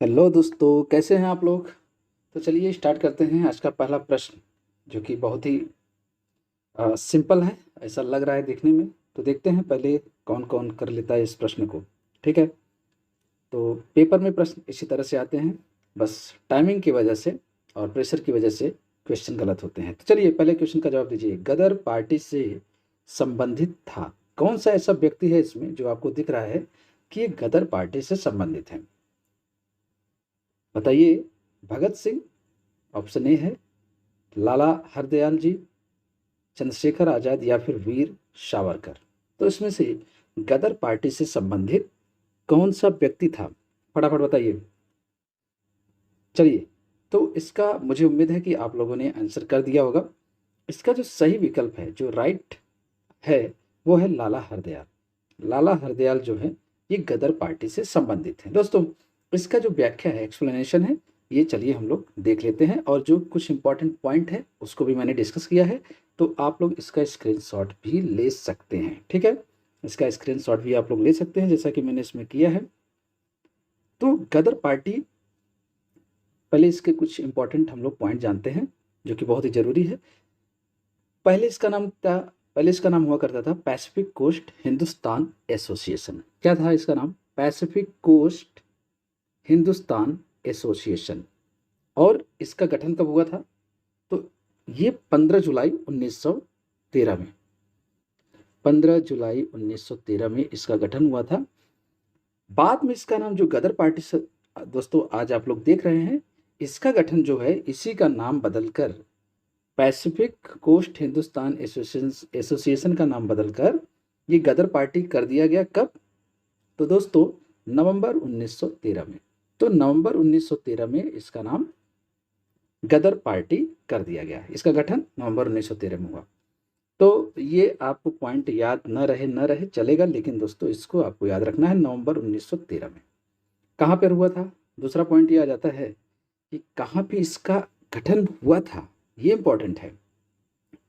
Hello दोस्तों, कैसे हैं आप लोग। तो चलिए स्टार्ट करते हैं आज का पहला प्रश्न, जो कि बहुत ही सिंपल है, ऐसा लग रहा है देखने में। तो देखते हैं पहले कौन कौन कर लेता है इस प्रश्न को। ठीक है, तो पेपर में प्रश्न इसी तरह से आते हैं, बस टाइमिंग की वजह से और प्रेशर की वजह से क्वेश्चन गलत होते हैं। तो चलिए पहले क्वेश्चन का जवाब दीजिए। गदर पार्टी से संबंधित था, कौन सा ऐसा व्यक्ति है इसमें जो आपको दिख रहा है कि ये गदर पार्टी से संबंधित है? बताइए। भगत सिंह, ऑप्शन ए है लाला हरदयाल जी, चंद्रशेखर आजाद या फिर वीर सावरकर। तो इसमें से गदर पार्टी से संबंधित कौन सा व्यक्ति था? फटाफट बताइए। चलिए, तो इसका मुझे उम्मीद है कि आप लोगों ने आंसर कर दिया होगा। इसका जो सही विकल्प है, जो राइट है, वो है लाला हरदयाल। लाला हरदयाल जो है ये गदर पार्टी से संबंधित है। दोस्तों, इसका जो व्याख्या है, एक्सप्लेनेशन है, ये चलिए हम लोग देख लेते हैं। और जो कुछ इंपॉर्टेंट पॉइंट है उसको भी मैंने डिस्कस किया है, तो आप लोग इसका स्क्रीनशॉट भी ले सकते हैं। ठीक है, इसका स्क्रीनशॉट भी आप लोग ले सकते हैं जैसा कि मैंने इसमें किया है। तो गदर पार्टी, पहले इसके कुछ इंपॉर्टेंट हम लोग पॉइंट जानते हैं जो कि बहुत ही जरूरी है। पहले इसका नाम था, पहले इसका नाम हुआ करता था पैसिफिक कोस्ट हिंदुस्तान एसोसिएशन। क्या था इसका नाम? Pacific Coast Hindustan association. और इसका गठन कब हुआ था? तो ये 15 जुलाई 1913 में, 15 जुलाई 1913 में इसका गठन हुआ था। बाद में इसका नाम जो गदर पार्टी से दोस्तों आज आप लोग देख रहे हैं, इसका गठन जो है इसी का नाम बदलकर पैसिफिक कोस्ट हिंदुस्तान एसोसिएशन का नाम बदलकर ये गदर पार्टी कर दिया गया। कब? तो दोस्तों नवंबर 1913 में। तो नवंबर 1913 में इसका नाम गदर पार्टी कर दिया गया। इसका गठन नवंबर 1913 में हुआ। तो ये आपको पॉइंट याद न रहे चलेगा, लेकिन दोस्तों इसको आपको याद रखना है, नवंबर 1913 में। कहाँ पर हुआ था? दूसरा पॉइंट ये आ जाता है कि कहाँ पे इसका गठन हुआ था, ये इंपॉर्टेंट है।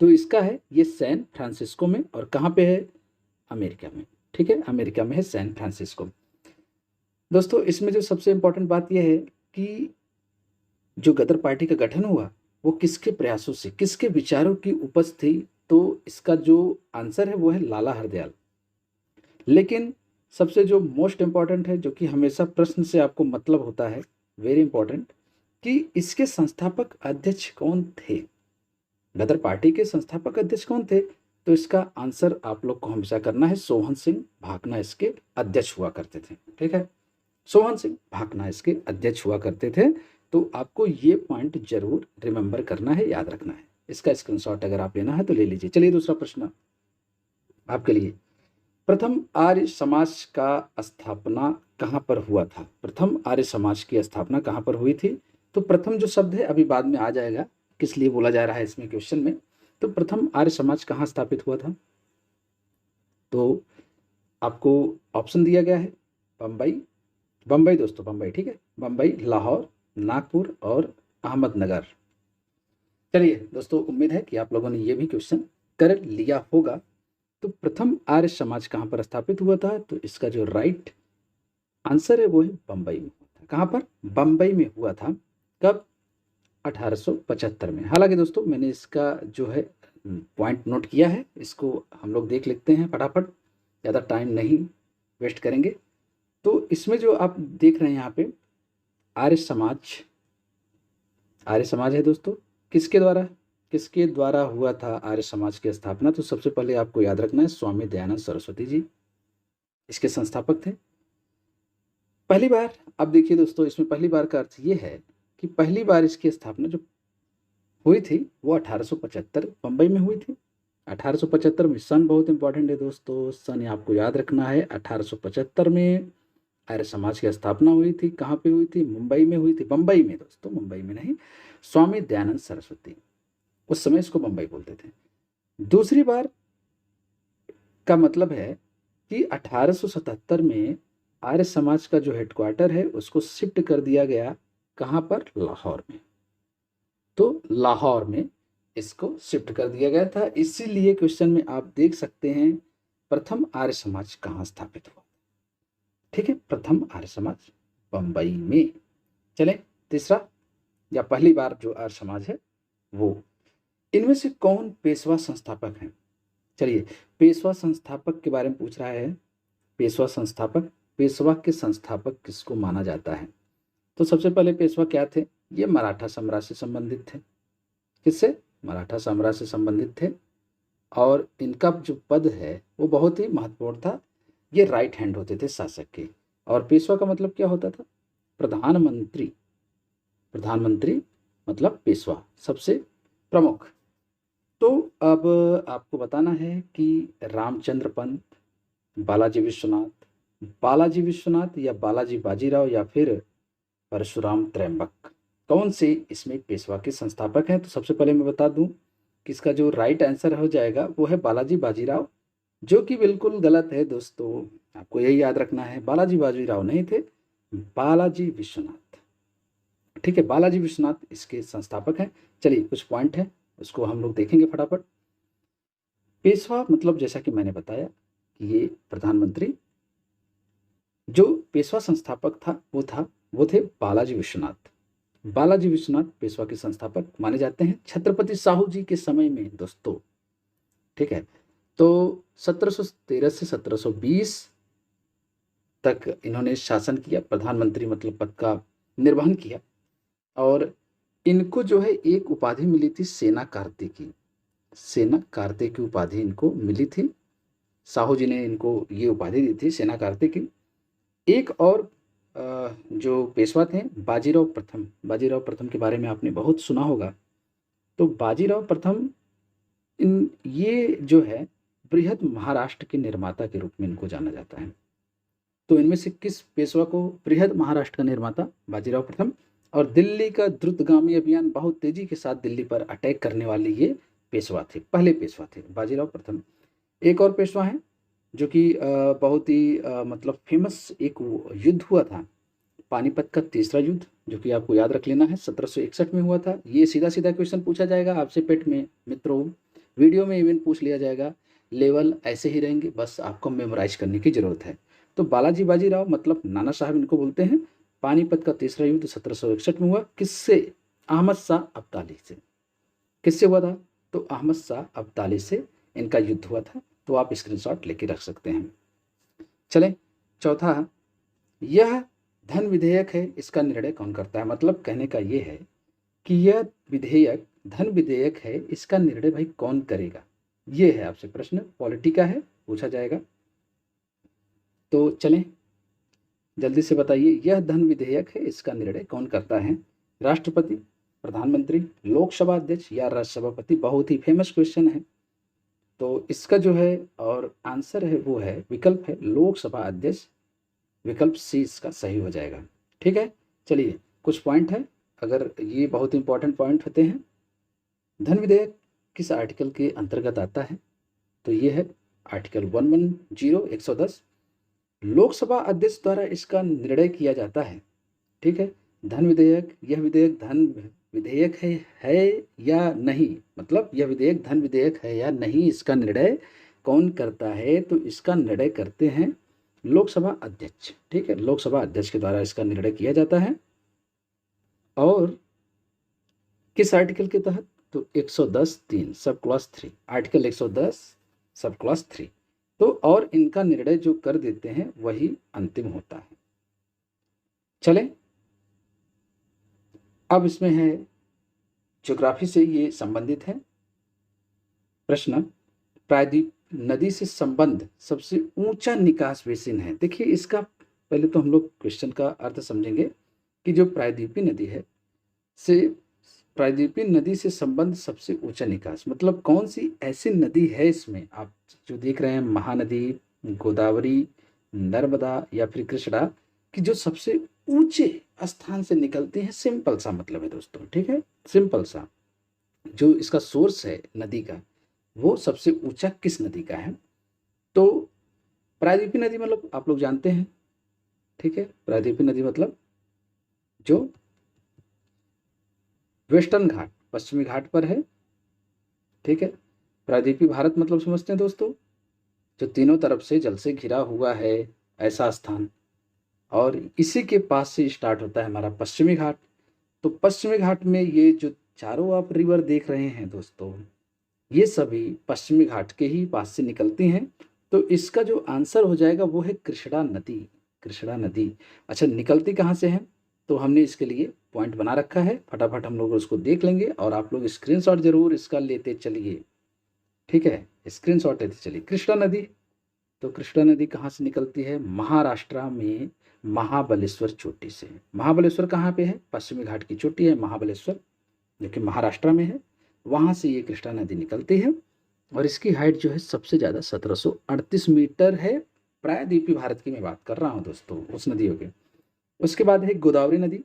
तो इसका है ये सैन फ्रांसिस्को में। और कहाँ पे है? अमेरिका में। ठीक है, अमेरिका में है सैन फ्रांसिस्को। दोस्तों इसमें जो सबसे इंपॉर्टेंट बात यह है कि जो गदर पार्टी का गठन हुआ वो किसके प्रयासों से, किसके विचारों की उपज थी? तो इसका जो आंसर है वो है लाला हरदयाल। लेकिन सबसे जो मोस्ट इंपॉर्टेंट है, जो कि हमेशा प्रश्न से आपको मतलब होता है, वेरी इंपॉर्टेंट, कि इसके संस्थापक अध्यक्ष कौन थे? गदर पार्टी के संस्थापक अध्यक्ष कौन थे? तो इसका आंसर आप लोग को हमेशा करना है, सोहन सिंह भाकना इसके अध्यक्ष हुआ करते थे। ठीक है, सोहन सिंह भाकना इसके अध्यक्ष हुआ करते थे। तो आपको ये पॉइंट जरूर रिमेंबर करना है, याद रखना है। इसका स्क्रीनशॉट अगर आप लेना है तो ले लीजिए। चलिए दूसरा प्रश्न आपके लिए। प्रथम आर्य समाज का स्थापना कहाँ पर हुआ था? प्रथम आर्य समाज की स्थापना कहाँ पर हुई थी? तो प्रथम जो शब्द है अभी बाद में आ जाएगा, किस लिए बोला जा रहा है इसमें क्वेश्चन में। तो प्रथम आर्य समाज कहाँ स्थापित हुआ था? तो आपको ऑप्शन दिया गया है बम्बई, बम्बई दोस्तों, बम्बई। ठीक है, बम्बई, लाहौर, नागपुर और अहमदनगर। चलिए दोस्तों, उम्मीद है कि आप लोगों ने ये भी क्वेश्चन कर लिया होगा। तो प्रथम आर्य समाज कहाँ पर स्थापित हुआ था? तो इसका जो राइट आंसर है वो है बम्बई में हुआ था। कहाँ पर? बम्बई में हुआ था। कब? 1875 में। हालांकि दोस्तों मैंने इसका जो है पॉइंट नोट किया है, इसको हम लोग देख लेते हैं फटाफट, ज़्यादा टाइम नहीं वेस्ट करेंगे। तो इसमें जो आप देख रहे हैं यहाँ पे आर्य समाज, आर्य समाज है दोस्तों, किसके द्वारा, किसके द्वारा हुआ था आर्य समाज की स्थापना? तो सबसे पहले आपको याद रखना है स्वामी दयानंद सरस्वती जी इसके संस्थापक थे। पहली बार, अब देखिए दोस्तों, इसमें पहली बार का अर्थ ये है कि पहली बार इसकी स्थापना जो हुई थी वो 1875 बम्बई में हुई थी। 1875 में, सन बहुत इंपॉर्टेंट है दोस्तों, सन आपको याद रखना है। 1875 में आर्य समाज की स्थापना हुई थी। कहाँ पे हुई थी? मुंबई में हुई थी। बम्बई में दोस्तों, मुंबई में नहीं। स्वामी दयानंद सरस्वती, उस समय इसको बम्बई बोलते थे। दूसरी बार का मतलब है कि 1877 में आर्य समाज का जो हेडक्वार्टर है उसको शिफ्ट कर दिया गया। कहाँ पर? लाहौर में। तो लाहौर में इसको शिफ्ट कर दिया गया था। इसीलिए क्वेश्चन में आप देख सकते हैं प्रथम आर्य समाज कहाँ स्थापित हुआ। ठीक है, प्रथम आर्य समाज बम्बई में। चलें तीसरा या पहली बार जो आर्य समाज है वो, इनमें से कौन पेशवा संस्थापक हैं? चलिए, पेशवा संस्थापक के बारे में पूछ रहा है। पेशवा संस्थापक, पेशवा के संस्थापक किसको माना जाता है? तो सबसे पहले पेशवा क्या थे? ये मराठा साम्राज्य से संबंधित थे। किससे? मराठा साम्राज्य से संबंधित थे। और इनका जो पद है वो बहुत ही महत्वपूर्ण था। ये राइट हैंड होते थे शासक के। और पेशवा का मतलब क्या होता था? प्रधानमंत्री। प्रधानमंत्री मतलब पेशवा, सबसे प्रमुख। तो अब आपको बताना है कि रामचंद्र पंत, बालाजी विश्वनाथ, बालाजी विश्वनाथ या बालाजी बाजीराव या फिर परशुराम त्रयंबक, कौन से इसमें पेशवा के संस्थापक हैं? तो सबसे पहले मैं बता दूं कि इसका जो राइट आंसर हो जाएगा वो है बालाजी बाजीराव, जो कि बिल्कुल गलत है दोस्तों। आपको यही याद रखना है, बालाजी बाजीराव नहीं थे, बालाजी विश्वनाथ। ठीक है, बालाजी विश्वनाथ इसके संस्थापक हैं। चलिए कुछ पॉइंट है उसको हम लोग देखेंगे फटाफट। पेशवा मतलब जैसा कि मैंने बताया कि ये प्रधानमंत्री, जो पेशवा संस्थापक था वो थे बालाजी विश्वनाथ। बालाजी विश्वनाथ पेशवा के संस्थापक माने जाते हैं छत्रपति साहू जी के समय में दोस्तों। ठीक है, तो 1713 से 1720 तक इन्होंने शासन किया, प्रधानमंत्री मतलब पद का निर्वहन किया। और इनको जो है एक उपाधि मिली थी सेना कार्तिकी। सेना कार्तिक की उपाधि इनको मिली थी, साहू जी ने इनको ये उपाधि दी थी सेना कार्तिकी। एक और जो पेशवा थे बाजीराव प्रथम, बाजीराव प्रथम के बारे में आपने बहुत सुना होगा। तो बाजीराव प्रथम इन ये जो है बृहद महाराष्ट्र के निर्माता के रूप में इनको जाना जाता है। तो इनमें से किस पेशवा को बृहद महाराष्ट्र का निर्माता? बाजीराव प्रथम। और दिल्ली का द्रुतगामी अभियान, बहुत तेजी के साथ दिल्ली पर अटैक करने वाले ये पेशवा थे, पहले पेशवा थे बाजीराव प्रथम। एक और पेशवा है जो कि बहुत ही मतलब फेमस एक युद्ध हुआ था, पानीपत का तीसरा युद्ध, जो कि आपको याद रख लेना है 1761 में हुआ था। ये सीधा सीधा क्वेश्चन पूछा जाएगा आपसे पेट में मित्रों, वीडियो में इवन पूछ लिया जाएगा। लेवल ऐसे ही रहेंगे, बस आपको मेमोराइज करने की जरूरत है। तो बालाजी बाजीराव मतलब नाना साहब इनको बोलते हैं। पानीपत का तीसरा युद्ध 1761 में हुआ, किससे? अहमद शाह अब्दाली से। किससे हुआ था? तो अहमद शाह अब्दाली से इनका युद्ध हुआ था। तो आप स्क्रीनशॉट लेके रख सकते हैं। चलें चौथा, यह धन विधेयक है, इसका निर्णय कौन करता है? मतलब कहने का ये है कि यह विधेयक धन विधेयक है, इसका निर्णय भाई कौन करेगा? ये है आपसे प्रश्न, पॉलिटी का है, पूछा जाएगा। तो चलें जल्दी से बताइए, यह धन विधेयक है, इसका निर्णय कौन करता है? राष्ट्रपति, प्रधानमंत्री, लोकसभा अध्यक्ष या राष्ट्रपति? बहुत ही फेमस क्वेश्चन है। तो इसका जो है और आंसर है वो है, विकल्प है लोकसभा अध्यक्ष। विकल्प सी इसका सही हो जाएगा। ठीक है, चलिए कुछ पॉइंट है, अगर ये बहुत इंपॉर्टेंट पॉइंट होते हैं। धन विधेयक किस आर्टिकल के अंतर्गत आता है? तो ये है आर्टिकल 110 110। लोकसभा अध्यक्ष द्वारा इसका निर्णय किया जाता है। ठीक है, धन विधेयक, यह विधेयक धन विधेयक है या नहीं, मतलब यह विधेयक धन विधेयक है या नहीं, इसका निर्णय कौन करता है? तो इसका निर्णय करते हैं लोकसभा अध्यक्ष। ठीक है, लोकसभा अध्यक्ष के द्वारा इसका निर्णय किया जाता है। और किस आर्टिकल के तहत? तो 110(3) sub clause 3, article 110 sub clause 3। तो और इनका निर्णय जो कर देते हैं वही अंतिम होता है। चलें अब इसमें है, ज्योग्राफी से ये संबंधित है प्रश्न। प्रायद्वीप नदी से संबंध सबसे ऊंचा निकास बेसिन है। देखिए इसका पहले तो हम लोग क्वेश्चन का अर्थ समझेंगे कि जो प्रायद्वीपीय नदी है से, प्रायद्वीपीय नदी से संबंध सबसे ऊंचा निकास मतलब कौन सी ऐसी नदी है? इसमें आप जो देख रहे हैं महानदी, गोदावरी, नर्मदा या फिर कृष्णा, कि जो सबसे ऊंचे स्थान से निकलती है। सिंपल सा मतलब है दोस्तों, ठीक है, सिंपल सा। जो इसका सोर्स है नदी का, वो सबसे ऊंचा किस नदी का है? तो प्रायद्वीपीय नदी मतलब आप लोग जानते हैं, ठीक है, प्रायद्वीपीय नदी मतलब जो वेस्टर्न घाट, पश्चिमी घाट पर है। ठीक है, प्रायद्वीपीय भारत मतलब समझते हैं दोस्तों, जो तीनों तरफ से जल से घिरा हुआ है ऐसा स्थान। और इसी के पास से स्टार्ट होता है हमारा पश्चिमी घाट। तो पश्चिमी घाट में ये जो चारों आप रिवर देख रहे हैं दोस्तों, ये सभी पश्चिमी घाट के ही पास से निकलती हैं। तो इसका जो आंसर हो जाएगा वो है कृष्णा नदी। कृष्णा नदी। अच्छा, निकलती कहाँ से है? तो हमने इसके लिए पॉइंट बना रखा है, फटाफट हम लोग उसको देख लेंगे और आप लोग स्क्रीनशॉट जरूर इसका लेते चलिए। ठीक है, स्क्रीनशॉट लेते चलिए। कृष्णा नदी, तो कृष्णा नदी कहाँ से निकलती है? महाराष्ट्र में महाबलेश्वर चोटी से। महाबलेश्वर कहाँ पे है? पश्चिमी घाट की चोटी है महाबलेश्वर, जो कि महाराष्ट्र में है। वहाँ से ये कृष्णा नदी निकलती है और इसकी हाइट जो है सबसे ज़्यादा 1738 मीटर है। प्रायद्वीपीय भारत की मैं बात कर रहा हूँ दोस्तों, उस नदियों के। उसके बाद है गोदावरी नदी,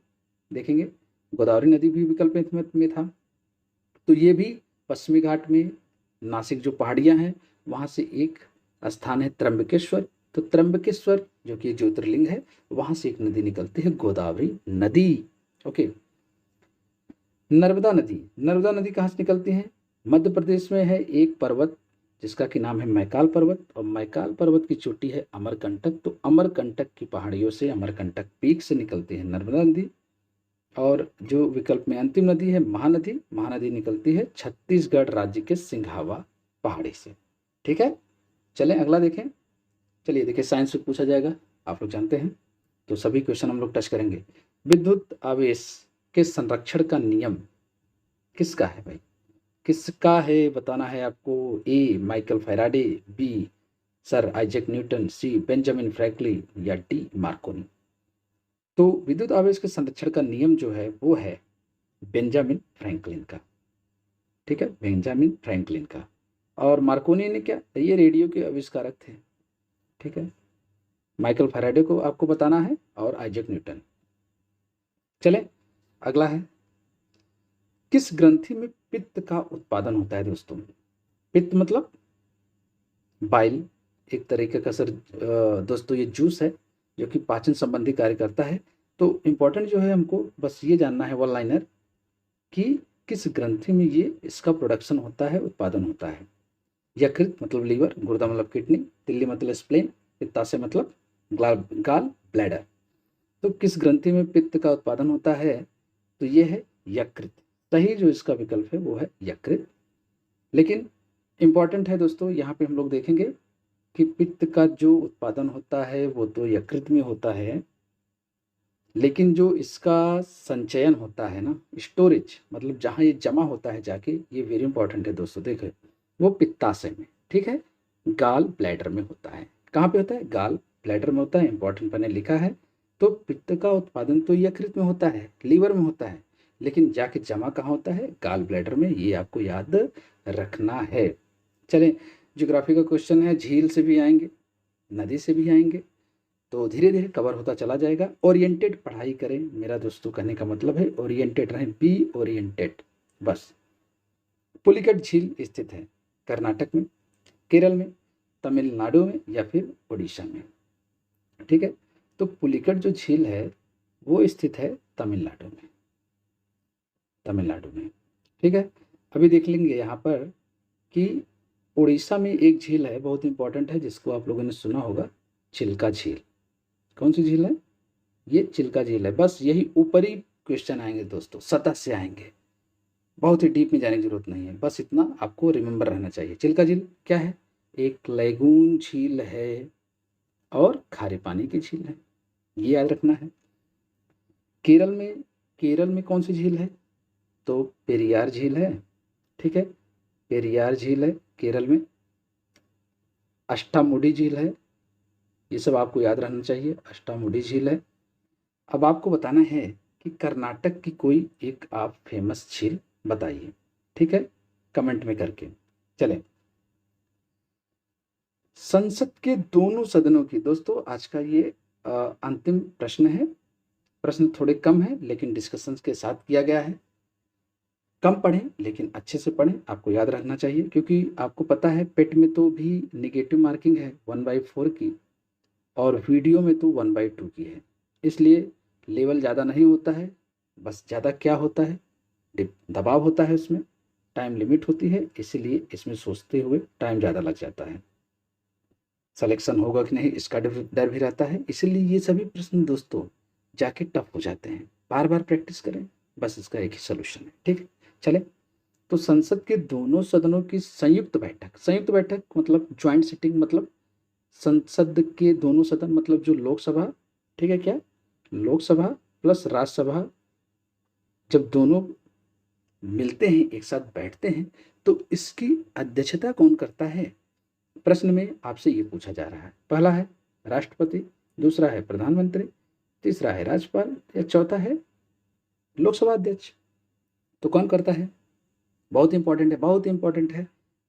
देखेंगे गोदावरी नदी भी विकल्प में था। तो ये भी पश्चिमी घाट में नासिक जो पहाड़ियाँ हैं वहाँ से एक स्थान है त्र्यंबकेश्वर। तो त्र्यंबकेश्वर जो कि ज्योतिर्लिंग है, वहाँ से एक नदी निकलती है गोदावरी नदी। ओके, नर्मदा नदी। नर्मदा नदी कहाँ से निकलती है? मध्य प्रदेश में है एक पर्वत जिसका कि नाम है मैकाल पर्वत, और मैकाल पर्वत की चोटी है अमरकंटक। तो अमरकंटक की पहाड़ियों से, अमरकंटक पीक से निकलती है नर्मदा नदी। और जो विकल्प में अंतिम नदी है महानदी, महानदी निकलती है छत्तीसगढ़ राज्य के सिंघावा पहाड़ी से। ठीक है, चलें अगला देखें। चलिए देखिए, साइंस से पूछा जाएगा, आप लोग जानते हैं, तो सभी क्वेश्चन हम लोग टच करेंगे। विद्युत आवेश के संरक्षण का नियम किसका है भाई? किसका है बताना है आपको। A Michael Faraday, B sir Isaac Newton, C Benjamin Franklin, या डी मार्कोनी। तो विद्युत आवेश के संरक्षण का नियम जो है वो है बेंजामिन फ्रैंकलिन का। ठीक है, बेंजामिन फ्रैंकलिन का। और मार्कोनी ने क्या, ये रेडियो के आविष्कारक थे। ठीक है, माइकल फैराडे को आपको बताना है और आइजैक न्यूटन। चलें अगला है, किस ग्रंथि में पित्त का उत्पादन होता है दोस्तों? पित्त मतलब बाइल, एक तरीके का सर दोस्तों ये जूस है जो कि पाचन संबंधी कार्य करता है। तो इम्पोर्टेंट जो है हमको बस ये जानना है वन लाइनर कि किस ग्रंथि में ये इसका प्रोडक्शन होता है, उत्पादन होता है। यकृत मतलब लीवर, गुर्दा मतलब किडनी, तिल्ली मतलब स्प्लेन, पित्ताशय मतलब गाल ब्लैडर। तो किस ग्रंथि में पित्त का उत्पादन होता है? तो ये है यकृत। सही जो इसका विकल्प है वो है यकृत। लेकिन इंपॉर्टेंट है दोस्तों, यहाँ पे हम लोग देखेंगे कि पित्त का जो उत्पादन होता है वो तो यकृत में होता है, लेकिन जो इसका संचयन होता है ना, स्टोरेज मतलब जहाँ ये जमा होता है जाके, ये वेरी इंपॉर्टेंट है दोस्तों, देखें वो पित्ताशय में। ठीक है, गाल ब्लैडर में होता है। कहाँ पे होता है? गाल ब्लैडर में होता है। इंपॉर्टेंट मैंने लिखा है। तो पित्त का उत्पादन तो यकृत में होता है, लीवर में होता है, लेकिन जाके जमा कहाँ होता है? गाल ब्लैडर में। ये आपको याद रखना है। चलें, ज्योग्राफी का क्वेश्चन है, झील से भी आएंगे, नदी से भी आएंगे, तो धीरे धीरे कवर होता चला जाएगा। ओरिएंटेड पढ़ाई करें, मेरा दोस्तों कहने का मतलब है ओरिएंटेड रहें, बी ओरिएंटेड बस। पुलिकट झील स्थित है कर्नाटक में, केरल में, तमिलनाडु में, या फिर उड़ीसा में। ठीक है, तो पुलिकट जो झील है वो स्थित है तमिलनाडु में, तमिलनाडु में। ठीक है, अभी देख लेंगे यहाँ पर कि उड़ीसा में एक झील है बहुत इंपॉर्टेंट है, जिसको आप लोगों ने सुना होगा, चिल्का झील। कौन सी झील है? ये चिल्का झील है। बस यही ऊपरी क्वेश्चन आएंगे दोस्तों, सतह से आएंगे, बहुत ही डीप में जाने की जरूरत नहीं है, बस इतना आपको रिमेंबर रहना चाहिए। चिल्का झील क्या है? एक लैगून झील है और खारे पानी की झील है, ये याद रखना है। केरल में, केरल में कौन सी झील है? तो पेरियार झील है। ठीक है, पेरियार झील है केरल में। अष्टामुडी झील है, ये सब आपको याद रहना चाहिए, अष्टामुडी झील है। अब आपको बताना है कि कर्नाटक की कोई एक आप फेमस झील बताइए। ठीक है, कमेंट में करके। चलें, संसद के दोनों सदनों की दोस्तों आज का ये अंतिम प्रश्न है। प्रश्न थोड़े कम है लेकिन डिस्कशन के साथ किया गया है। कम पढ़ें लेकिन अच्छे से पढ़ें, आपको याद रखना चाहिए, क्योंकि आपको पता है पेट में तो भी निगेटिव मार्किंग है 1/4 की, और वीडियो में तो 1/2 की है। इसलिए लेवल ज़्यादा नहीं होता है, बस ज़्यादा क्या होता है, दबाव होता है, उसमें टाइम लिमिट होती है, इसीलिए इसमें सोचते हुए टाइम ज़्यादा लग जाता है। सिलेक्शन होगा कि नहीं इसका डर भी रहता है। इसीलिए ये सभी प्रश्न दोस्तों जाके टफ हो जाते हैं। बार बार प्रैक्टिस करें, बस इसका एक ही सोल्यूशन है। ठीक है, चले। तो संसद के दोनों सदनों की संयुक्त बैठक मतलब ज्वाइंट सिटिंग, मतलब संसद के दोनों सदन मतलब जो लोकसभा, ठीक है क्या, लोकसभा प्लस राज्यसभा जब दोनों मिलते हैं, एक साथ बैठते हैं, तो इसकी अध्यक्षता कौन करता है? प्रश्न में आपसे ये पूछा जा रहा है। पहला है राष्ट्रपति, दूसरा है प्रधानमंत्री, तीसरा है राज्यपाल, या चौथा है लोकसभा अध्यक्ष। तो कौन करता है? बहुत इंपॉर्टेंट है, बहुत इंपॉर्टेंट है।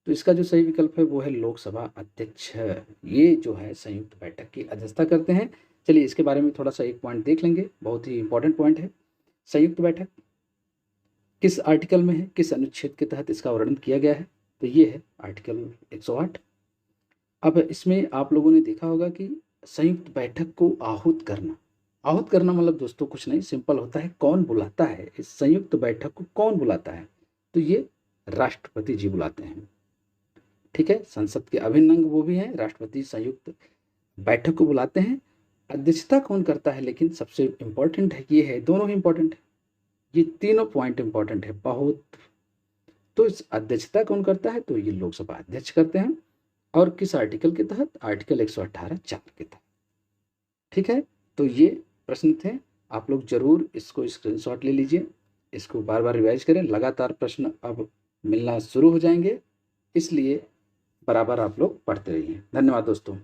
तो इसका जो सही विकल्प है वो है लोकसभा अध्यक्ष। ये जो है संयुक्त बैठक की अध्यक्षता करते हैं। चलिए इसके बारे में थोड़ा सा एक पॉइंट देख लेंगे, बहुत ही इंपॉर्टेंट पॉइंट है। संयुक्त बैठक किस आर्टिकल में है, किस अनुच्छेद के तहत इसका वर्णन किया गया है? तो ये है आर्टिकल 108। अब इसमें आप लोगों ने देखा होगा कि संयुक्त बैठक को आहूत करना मतलब दोस्तों कुछ नहीं, सिंपल होता है कौन बुलाता है, इस संयुक्त बैठक को कौन बुलाता है? तो ये राष्ट्रपति जी बुलाते हैं। ठीक है, संसद के अभिन्न अंग वो भी हैं, राष्ट्रपति संयुक्त बैठक को बुलाते हैं। अध्यक्षता कौन करता है? लेकिन सबसे इंपॉर्टेंट है, ये है, दोनों ही इंपॉर्टेंट है, ये तीनों पॉइंट इंपॉर्टेंट है बहुत। तो इस अध्यक्षता कौन करता है? तो ये लोकसभा अध्यक्ष करते हैं। और किस आर्टिकल के तहत? आर्टिकल 118(4) के तहत। ठीक है, तो ये प्रश्न थे, आप लोग जरूर इसको स्क्रीनशॉट ले लीजिए, इसको बार बार रिवाइज करें। लगातार प्रश्न अब मिलना शुरू हो जाएंगे, इसलिए बराबर आप लोग पढ़ते रहिए। धन्यवाद दोस्तों।